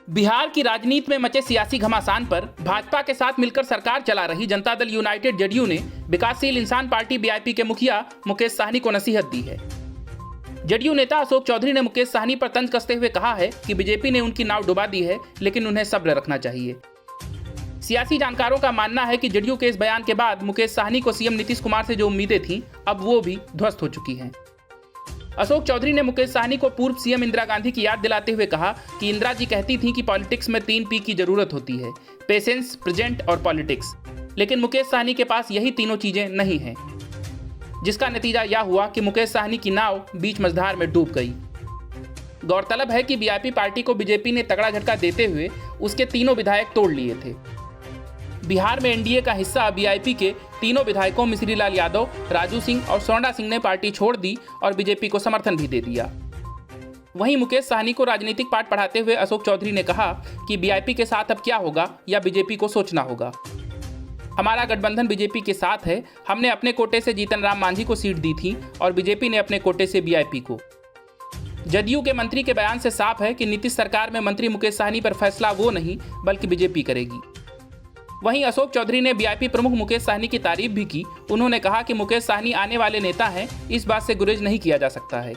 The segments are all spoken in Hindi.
बिहार की राजनीति में मचे सियासी घमासान पर भाजपा के साथ मिलकर सरकार चला रही जनता दल यूनाइटेड जेडीयू ने विकासशील इंसान पार्टी बीआईपी के मुखिया मुकेश साहनी को नसीहत दी है। जेडीयू नेता अशोक चौधरी ने मुकेश साहनी पर तंज कसते हुए कहा है कि बीजेपी ने उनकी नाव डुबा दी है, लेकिन उन्हें सब्र रखना चाहिए। सियासी जानकारों का मानना है कि जेडीयू के इस बयान के बाद मुकेश साहनी को सीएम नीतीश कुमार से जो उम्मीदें थीं, अब वो भी ध्वस्त हो चुकी हैं। अशोक चौधरी ने मुकेश साहनी को पूर्व सीएम इंदिरा गांधी की याद दिलाते हुए कहा कि इंदिरा जी कहती थीं कि पॉलिटिक्स में 3 P की जरूरत होती है, पेशेंस, प्रेजेंट और पॉलिटिक्स। लेकिन मुकेश साहनी के पास यही तीनों चीजें नहीं हैं, जिसका नतीजा यह हुआ कि मुकेश साहनी की नाव बीच मझधार में डूब गई। गौरतलब है कि बीआईपी पार्टी को बीजेपी ने तगड़ा झटका देते हुए उसके तीनों विधायक तोड़ लिए थे। बिहार में एनडीए का हिस्सा बीआईपी के तीनों विधायकों मिश्री लाल यादव, राजू सिंह और सोंडा सिंह ने पार्टी छोड़ दी और बीजेपी को समर्थन भी दे दिया। वहीं मुकेश साहनी को राजनीतिक पाठ पढ़ाते हुए अशोक चौधरी ने कहा कि बीआईपी के साथ अब क्या होगा या बीजेपी को सोचना होगा। हमारा गठबंधन बीजेपी के साथ है। हमने अपने कोटे से जीतन राम मांझी को सीट दी थी और बीजेपी ने अपने कोटे से बीआईपी को। जदयू के मंत्री के बयान से साफ है कि नीतीश सरकार में मंत्री मुकेश साहनी पर फैसला वो नहीं बल्कि बीजेपी करेगी। वहीं अशोक चौधरी ने बीआईपी प्रमुख मुकेश साहनी की तारीफ भी की। उन्होंने कहा कि मुकेश साहनी आने वाले नेता हैं, इस बात से गुरेज नहीं किया जा सकता है।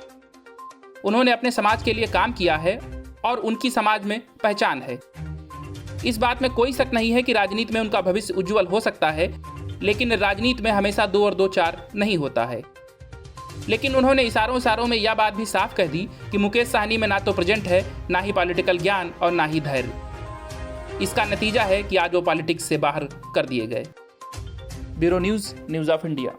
उन्होंने अपने समाज के लिए काम किया है और उनकी समाज में पहचान है। इस बात में कोई शक नहीं है कि राजनीति में उनका भविष्य उज्जवल हो सकता है, लेकिन राजनीति में हमेशा 2 और 2 4 नहीं होता है। लेकिन उन्होंने इशारों में यह बात भी साफ कह दी कि मुकेश साहनी में ना तो प्रेजेंट है, ना ही पॉलिटिकल ज्ञान और ना ही धैर्य। इसका नतीजा है कि आज वो पॉलिटिक्स से बाहर कर दिए गए। Bureau news of India.